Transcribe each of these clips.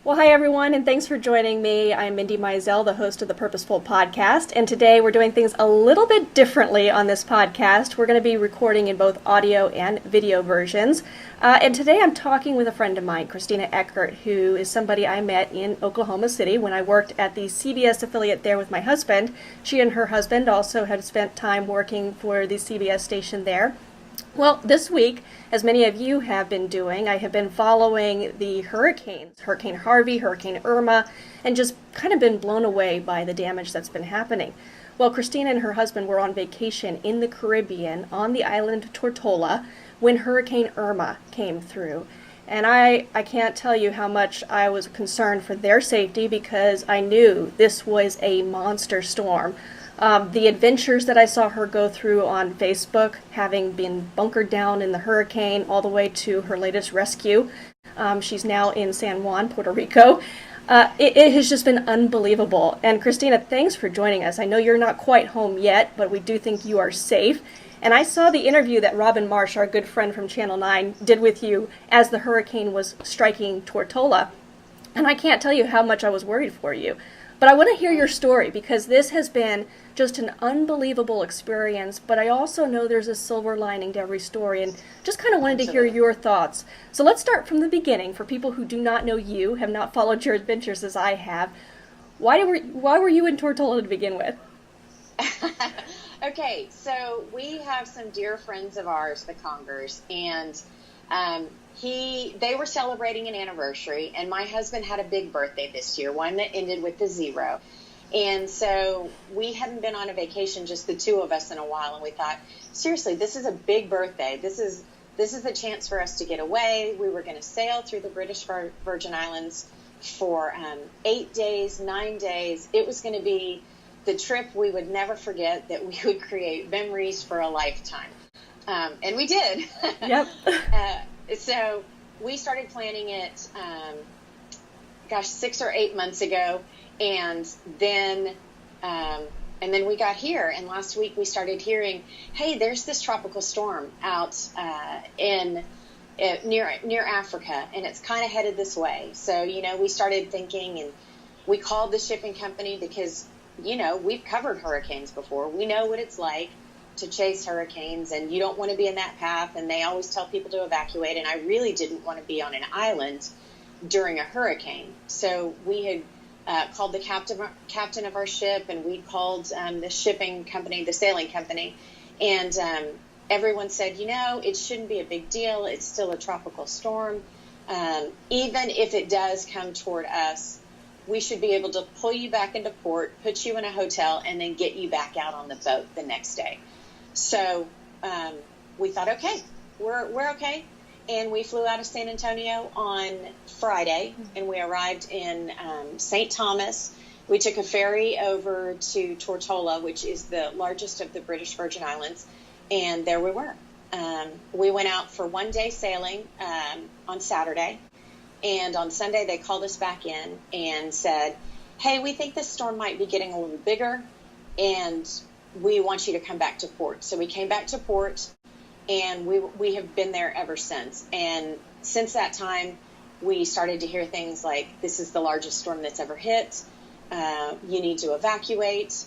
Well, hi everyone, and thanks for joining me. I'm Mindy Mizell, the host of the Purposeful Podcast, and today we're doing things a little bit differently on this podcast. We're going to be recording in both audio and video versions. And today I'm talking with a friend of mine, Christina Eckert, who is somebody I met in Oklahoma City when I worked at the CBS affiliate there with my husband. She and her husband also had spent time working for the CBS station there. Well, this week, as many of you have been doing, I have been following the hurricanes, Hurricane Harvey, Hurricane Irma, and just kind of been blown away by the damage that's been happening. Well, Christina and her husband were on vacation in the Caribbean on the island Tortola when Hurricane Irma came through. And I can't tell you how much I was concerned for their safety because I knew this was a monster storm. The adventures that I saw her go through on Facebook, having been bunkered down in the hurricane all the way to her latest rescue. She's now in San Juan, Puerto Rico. It has just been unbelievable. And Christina, thanks for joining us. I know you're not quite home yet, but we do think you are safe. And I saw the interview that Robin Marsh, our good friend from Channel 9, did with you as the hurricane was striking Tortola. And I can't tell you how much I was worried for you. But I want to hear your story because this has been just an unbelievable experience, but I also know there's a silver lining to every story and just kind of wanted to hear your thoughts. So let's start from the beginning. For people who do not know you, have not followed your adventures as I have, why were you in Tortola to begin with? Okay, so we have some dear friends of ours, the Congers, and they were celebrating an anniversary, and my husband had a big birthday this year, one that ended with the 0. And so we hadn't been on a vacation, just the two of us, in a while, and we thought, seriously, this is a big birthday. This is the chance for us to get away. We were going to sail through the British Virgin Islands for 8 days, 9 days. It was going to be the trip we would never forget, that we would create memories for a lifetime. And we did. Yep. So we started planning it, 6 or 8 months ago, and then we got here. And last week we started hearing, hey, there's this tropical storm out near Africa, and it's kind of headed this way. So we started thinking, and we called the shipping company because we've covered hurricanes before. We know what it's like to chase hurricanes, and you don't want to be in that path, and they always tell people to evacuate, and I really didn't want to be on an island during a hurricane. So we had called the captain of our ship, and we called the shipping company, the sailing company, and everyone said, it shouldn't be a big deal. It's still a tropical storm. Even if it does come toward us, we should be able to pull you back into port, put you in a hotel, and then get you back out on the boat the next day. So we thought, okay, we're okay. And we flew out of San Antonio on Friday, and we arrived in St. Thomas. We took a ferry over to Tortola, which is the largest of the British Virgin Islands, and there we were. We went out for 1 day sailing on Saturday, and on Sunday they called us back in and said, hey, we think this storm might be getting a little bigger, and we want you to come back to port. So we came back to port, and we have been there ever since. And since that time, we started to hear things like, this is the largest storm that's ever hit. You need to evacuate.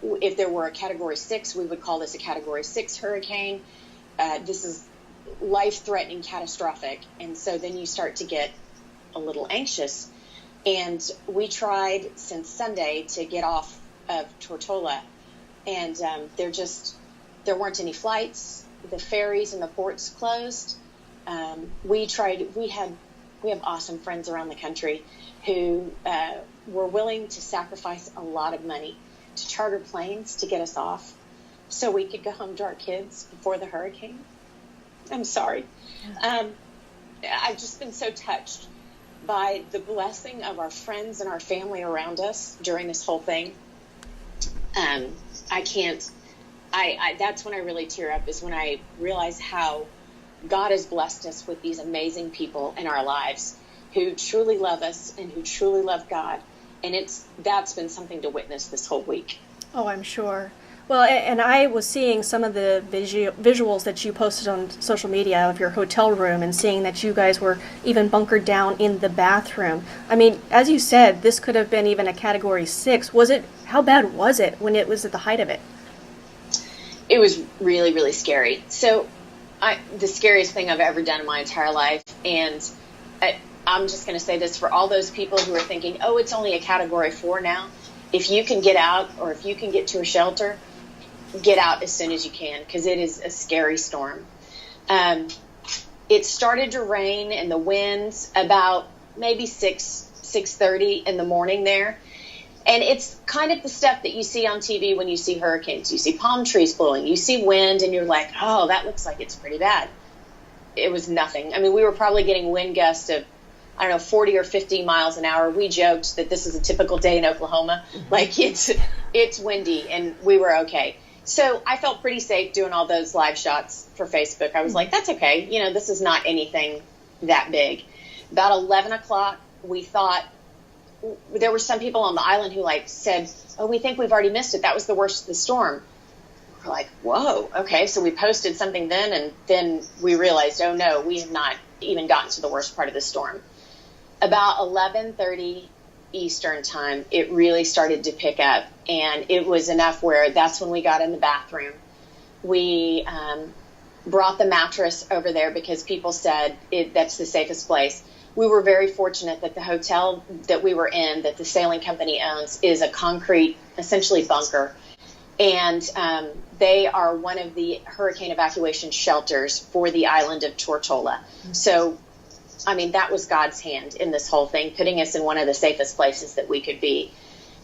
If there were a Category 6, we would call this a Category 6 hurricane. This is life-threatening, catastrophic. And so then you start to get a little anxious. And we tried since Sunday to get off of Tortola. And there weren't any flights. The ferries and the ports closed. We have awesome friends around the country who were willing to sacrifice a lot of money to charter planes to get us off so we could go home to our kids before the hurricane. I'm sorry. I've just been so touched by the blessing of our friends and our family around us during this whole thing. That's when I really tear up, is when I realize how God has blessed us with these amazing people in our lives who truly love us and who truly love God. And that's been something to witness this whole week. Oh, I'm sure. Well, and I was seeing some of the visuals that you posted on social media of your hotel room and seeing that you guys were even bunkered down in the bathroom. I mean, as you said, this could have been even a Category 6. How bad was it when it was at the height of it? It was really, really scary. So the scariest thing I've ever done in my entire life, and I'm just going to say this for all those people who are thinking, oh, it's only a Category 4 now. If you can get out, or if you can get to a shelter, get out as soon as you can, because it is a scary storm. It started to rain and the winds about maybe 6:30 in the morning there. And it's kind of the stuff that you see on TV when you see hurricanes. You see palm trees blowing, you see wind, and you're like, oh, that looks like it's pretty bad. It was nothing. I mean, we were probably getting wind gusts of, 40 or 50 miles an hour. We joked that this is a typical day in Oklahoma. Like, it's windy, and we were okay. So I felt pretty safe doing all those live shots for Facebook. I was like, that's okay. This is not anything that big. About 11 o'clock, we thought, there were some people on the island who said, oh, we think we've already missed it. That was the worst of the storm. We're like, whoa, okay. So we posted something then, and then we realized, oh no, we have not even gotten to the worst part of the storm. About 11:30 Eastern time, it really started to pick up, and it was enough where that's when we got in the bathroom. We brought the mattress over there because people said that's the safest place. We were very fortunate that the hotel that we were in, that the sailing company owns, is a concrete, essentially bunker. And they are one of the hurricane evacuation shelters for the island of Tortola. So, that was God's hand in this whole thing, putting us in one of the safest places that we could be.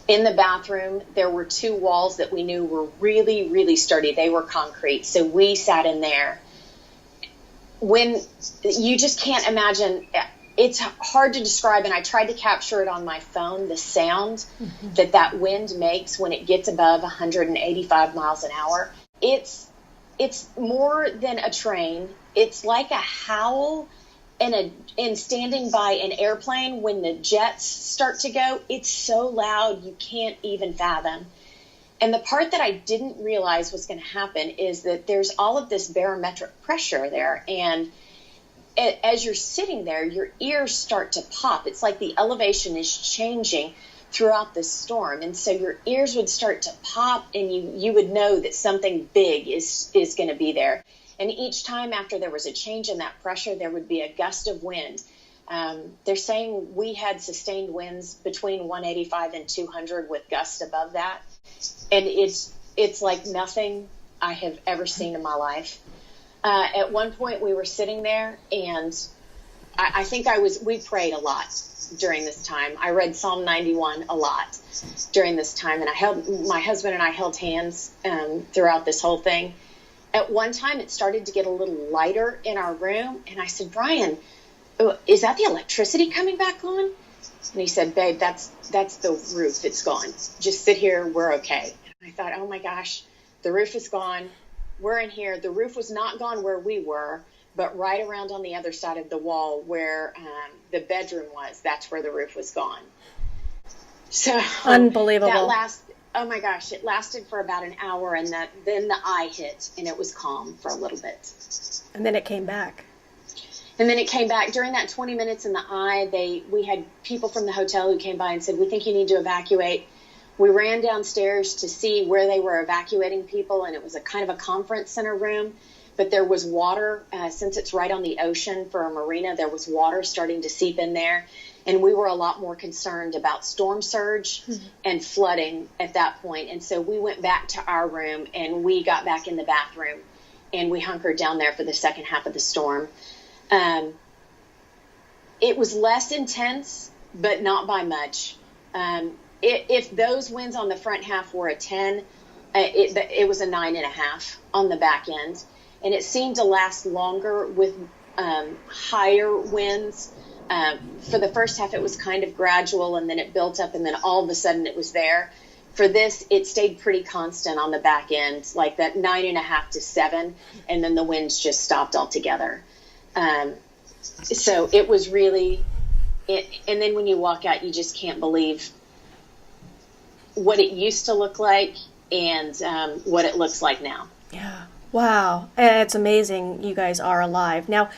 In the bathroom, there were two walls that we knew were really, really sturdy. They were concrete. So we sat in there. When you just can't imagine, it's hard to describe, and I tried to capture it on my phone, the sound that wind makes when it gets above 185 miles an hour. It's more than a train. It's like a howl and standing by an airplane when the jets start to go. It's so loud you can't even fathom. And the part that I didn't realize was going to happen is that there's all of this barometric pressure there, and as you're sitting there, your ears start to pop. It's like the elevation is changing throughout the storm. And so your ears would start to pop, and you would know that something big is going to be there. And each time after there was a change in that pressure, there would be a gust of wind. They're saying we had sustained winds between 185 and 200 with gusts above that. And it's like nothing I have ever seen in my life. At one point we were sitting there, and I think we prayed a lot during this time. I read Psalm 91 a lot during this time, and my husband and I held hands throughout this whole thing. At one time it started to get a little lighter in our room, and I said, Brian, is that the electricity coming back on? And he said, babe, that's the roof. It's gone. Just sit here. We're okay. And I thought, oh my gosh, the roof is gone. We're in here. The roof was not gone where we were, but right around on the other side of the wall where the bedroom was, that's where the roof was gone. So unbelievable. Oh my gosh, it lasted for about an hour, and then the eye hit, and it was calm for a little bit. And then it came back. During that 20 minutes in the eye, we had people from the hotel who came by and said, we think you need to evacuate. We ran downstairs to see where they were evacuating people, and it was a kind of a conference center room, but there was water. Since it's right on the ocean for a marina, there was water starting to seep in there, and we were a lot more concerned about storm surge and flooding at that point. And so we went back to our room, and we got back in the bathroom, and we hunkered down there for the second half of the storm. It was less intense, but not by much. If those winds on the front half were a 10, it was a 9.5 on the back end. And it seemed to last longer with higher winds. For the first half, it was kind of gradual, and then it built up, and then all of a sudden it was there. For this, it stayed pretty constant on the back end, like that 9.5 to 7, and then the winds just stopped altogether. So it was really, and then when you walk out, you just can't believe what it used to look like and what it looks like now. Yeah. Wow. And it's amazing you guys are alive. Now,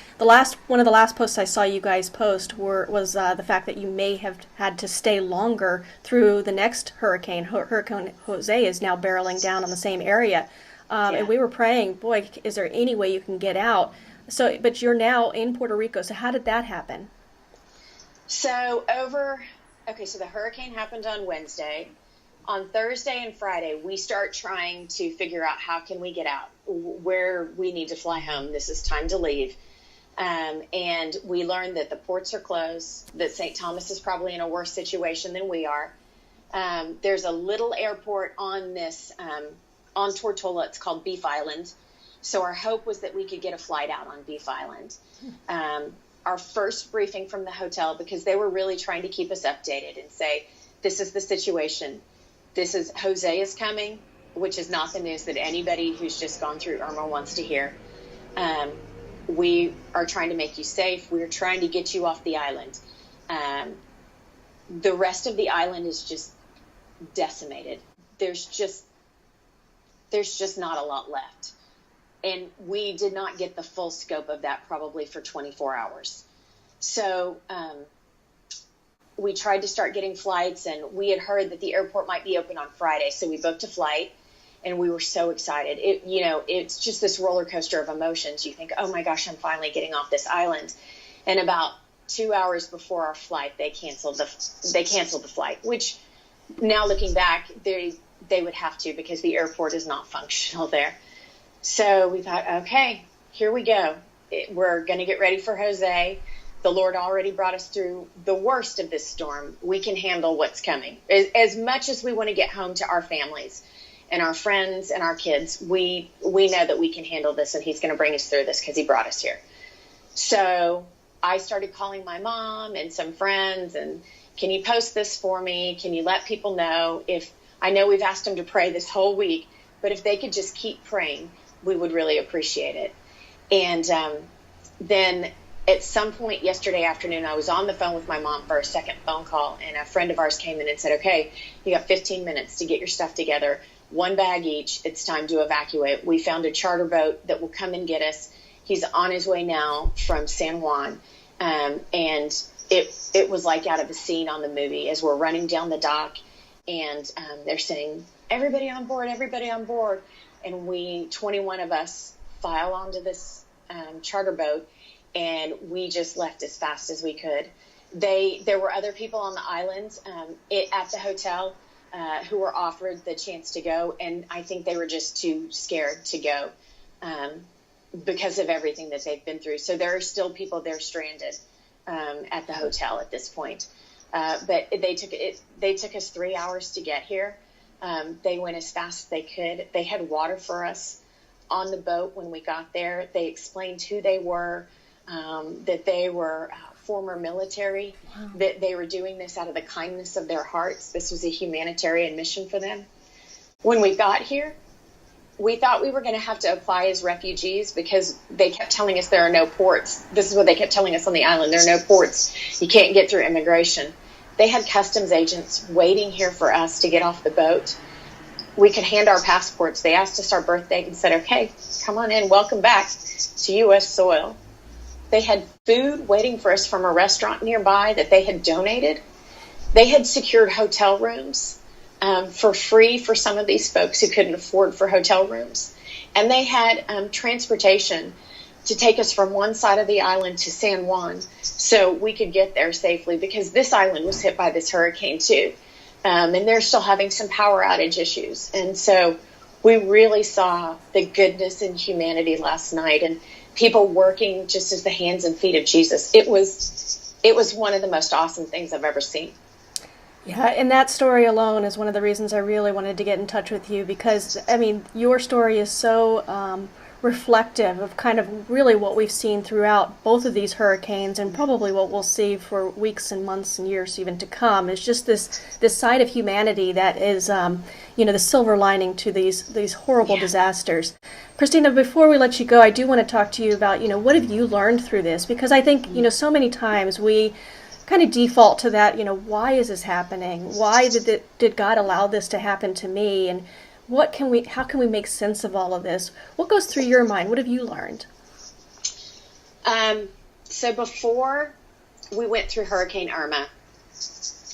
one of the last posts I saw you guys post was the fact that you may have had to stay longer through the next hurricane. Hurricane Jose is now barreling down on the same area. And we were praying, boy, is there any way you can get out? So, but you're now in Puerto Rico. So how did that happen? So so the hurricane happened on Wednesday. On Thursday and Friday, we start trying to figure out how can we get out, where we need to fly home. This is time to leave. And we learned that the ports are closed, that St. Thomas is probably in a worse situation than we are. There's a little airport on on Tortola. It's called Beef Island. So our hope was that we could get a flight out on Beef Island. Our first briefing from the hotel, because they were really trying to keep us updated and say, this is the situation. Jose is coming, which is not the news that anybody who's just gone through Irma wants to hear. We are trying to make you safe. We're trying to get you off the island. The rest of the island is just decimated. There's just not a lot left. And we did not get the full scope of that probably for 24 hours. So we tried to start getting flights, and we had heard that the airport might be open on Friday. So we booked a flight, and we were so excited. It's just this roller coaster of emotions. You think, oh my gosh, I'm finally getting off this island. And about 2 hours before our flight, they canceled the flight, which now looking back, they would have to, because the airport is not functional there. So we thought, okay, here we go. We're going to get ready for Jose. The Lord already brought us through the worst of this storm. We can handle what's coming. As much as we want to get home to our families and our friends and our kids, we know that we can handle this, and he's going to bring us through this because he brought us here. So I started calling my mom and some friends, and can you post this for me? Can you let people know? I know we've asked them to pray this whole week, but if they could just keep praying, we would really appreciate it. And then at some point yesterday afternoon, I was on the phone with my mom for a second phone call, and a friend of ours came in and said, okay, you got 15 minutes to get your stuff together, 1 bag each. It's time to evacuate. We found a charter boat that will come and get us. He's on his way now from San Juan. And it was like out of a scene on the movie as we're running down the dock, and they're saying, everybody on board, everybody on board. And 21 of us file onto this charter boat, and we just left as fast as we could. There were other people on the island at the hotel who were offered the chance to go, and I think they were just too scared to go because of everything that they've been through. So there are still people there stranded at the hotel at this point. But they took us 3 hours to get here. They went as fast as they could. They had water for us on the boat when we got there. They explained who they were, that they were former military, wow, that they were doing this out of the kindness of their hearts. This was a humanitarian mission for them. When we got here, we thought we were going to have to apply as refugees because they kept telling us there are no ports. This is what they kept telling us on the island. There are no ports. You can't get through immigration. They had customs agents waiting here for us to get off the boat. We could hand our passports. They asked us our birth date and said, okay, come on in. Welcome back to U.S. soil. They had food waiting for us from a restaurant nearby that they had donated. They had secured hotel rooms for free for some of these folks who couldn't afford for hotel rooms. And they had transportation to take us from one side of the island to San Juan so we could get there safely, because this island was hit by this hurricane too. And they're still having some power outage issues. And so we really saw the goodness and humanity last night, and people working just as the hands and feet of Jesus. It was one of the most awesome things I've ever seen. Yeah, and that story alone is one of the reasons I really wanted to get in touch with you, because, I mean, your story is so reflective of kind of really what we've seen throughout both of these hurricanes, and probably what we'll see for weeks and months and years even to come. Is just this side of humanity that is, the silver lining to these horrible disasters. Christina, before we let you go, I do want to talk to you about, what have you learned through this? Because I think, so many times we kind of default to that, why is this happening? Why did God allow this to happen to me? how can we make sense of all of this? What goes through your mind? What have you learned? So before we went through Hurricane Irma,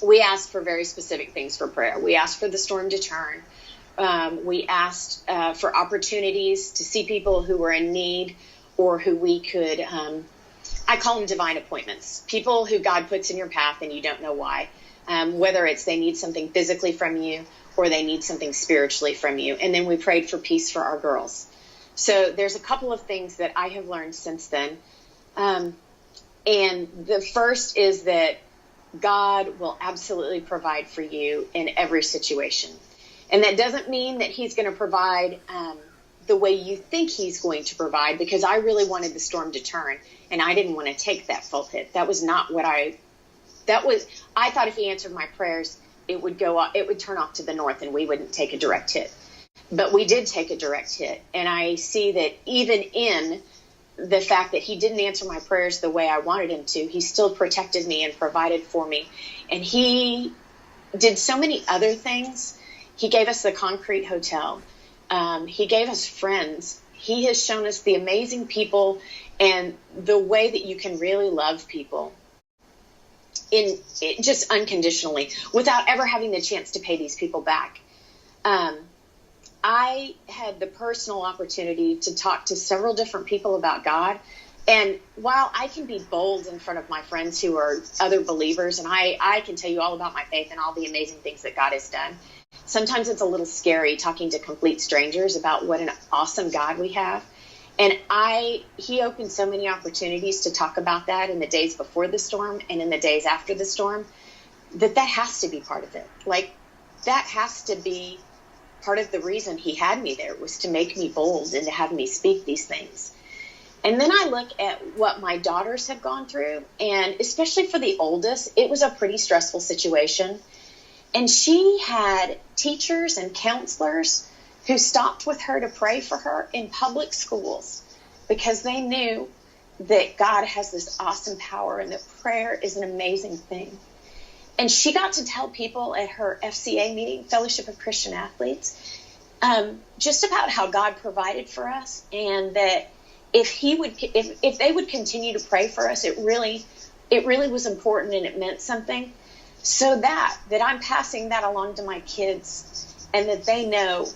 we asked for very specific things for prayer. We asked for the storm to turn. We asked for opportunities to see people who were in need, or who we could, I call them divine appointments, people who God puts in your path and you don't know why, whether it's they need something physically from you or they need something spiritually from you. And then we prayed for peace for our girls. So there's a couple of things that I have learned since then. And the first is that God will absolutely provide for you in every situation. And that doesn't mean that he's going to provide the way you think he's going to provide, because I really wanted the storm to turn and I didn't want to take that full hit. That was not what I thought if he answered my prayers, it would turn off to the north and we wouldn't take a direct hit. But we did take a direct hit. And I see that even in the fact that he didn't answer my prayers the way I wanted him to, he still protected me and provided for me. And he did so many other things. He gave us the concrete hotel. He gave us friends. He has shown us the amazing people and the way that you can really love people just unconditionally without ever having the chance to pay these people back. I had the personal opportunity to talk to several different people about God. And while I can be bold in front of my friends who are other believers, and I can tell you all about my faith and all the amazing things that God has done, sometimes it's a little scary talking to complete strangers about what an awesome God we have. And he opened so many opportunities to talk about that in the days before the storm and in the days after the storm, that has to be part of it. Like, that has to be part of the reason he had me there, was to make me bold and to have me speak these things. And then I look at what my daughters have gone through, and especially for the oldest, it was a pretty stressful situation. And she had teachers and counselors who stopped with her to pray for her in public schools, because they knew that God has this awesome power and that prayer is an amazing thing. And she got to tell people at her FCA meeting, Fellowship of Christian Athletes, just about how God provided for us, and that if they would continue to pray for us, it really was important and it meant something. So that I'm passing that along to my kids, and that they know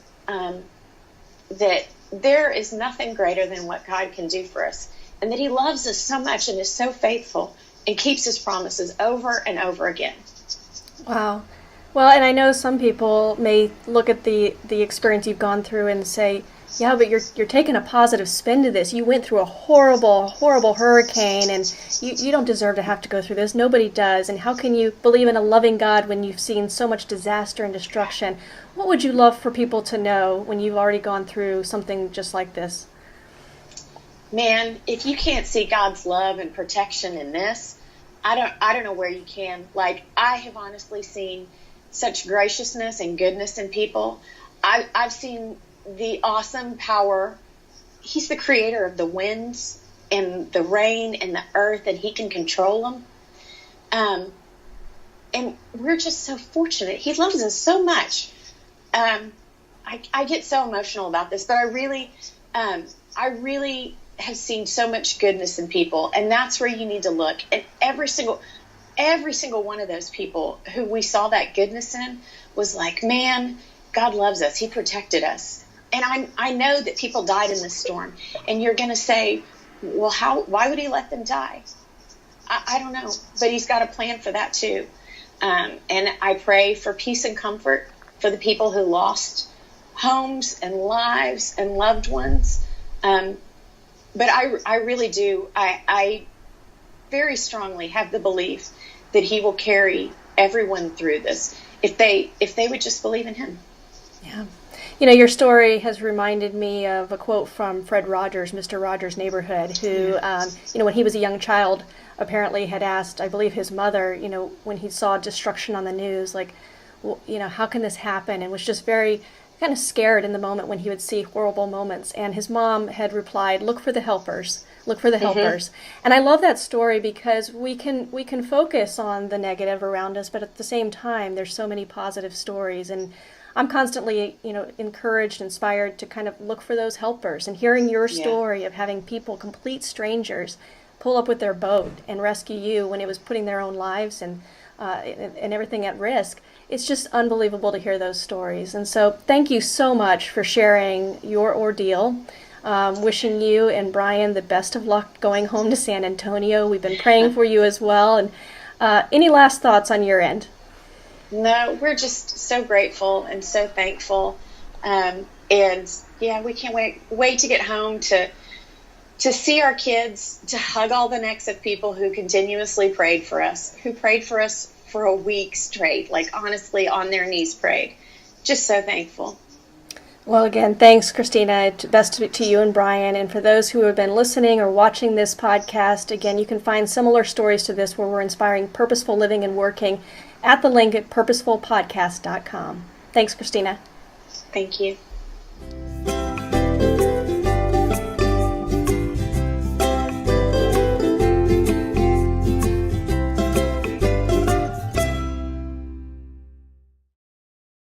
that there is nothing greater than what God can do for us, and that he loves us so much and is so faithful and keeps his promises over and over again. Wow. Well, and I know some people may look at the experience you've gone through and say, yeah, but you're taking a positive spin to this. You went through a horrible, horrible hurricane, and you don't deserve to have to go through this. Nobody does. And how can you believe in a loving God when you've seen so much disaster and destruction? What would you love for people to know when you've already gone through something just like this? Man, if you can't see God's love and protection in this, I don't know where you can. Like, I have honestly seen such graciousness and goodness in people. I've seen the awesome power. He's the creator of the winds and the rain and the earth, and he can control them. And we're just so fortunate. He loves us so much. I get so emotional about this, but I really have seen so much goodness in people, and that's where you need to look. And every single one of those people who we saw that goodness in was like, man, God loves us. He protected us. And I know that people died in this storm, and you're going to say, well, why would he let them die? I don't know, but he's got a plan for that too. And I pray for peace and comfort for the people who lost homes and lives and loved ones. But I really do. I very strongly have the belief that he will carry everyone through this if they would just believe in him. Yeah. You know, your story has reminded me of a quote from Fred Rogers, Mr. Rogers' Neighborhood, who, when he was a young child, apparently had asked, I believe, his mother, when he saw destruction on the news, like, well, how can this happen? And was just very kind of scared in the moment when he would see horrible moments. And his mom had replied, look for the helpers. Look for the helpers. And I love that story because we can focus on the negative around us, but at the same time, there's so many positive stories. And I'm constantly, encouraged, inspired to kind of look for those helpers. And hearing your story of having people, complete strangers, pull up with their boat and rescue you when it was putting their own lives and everything at risk. It's just unbelievable to hear those stories. And so thank you so much for sharing your ordeal. Wishing you and Brian the best of luck going home to San Antonio. We've been praying for you as well. And any last thoughts on your end? No, we're just so grateful and so thankful. And yeah, we can't wait to get home to see our kids, to hug all the necks of people who continuously prayed for us, who prayed for us for a week straight, like honestly on their knees prayed. Just so thankful. Well, again, thanks, Christina. Best to you and Brian. And for those who have been listening or watching this podcast, again, you can find similar stories to this where we're inspiring purposeful living and working at the link at purposefulpodcast.com. Thanks, Christina. Thank you.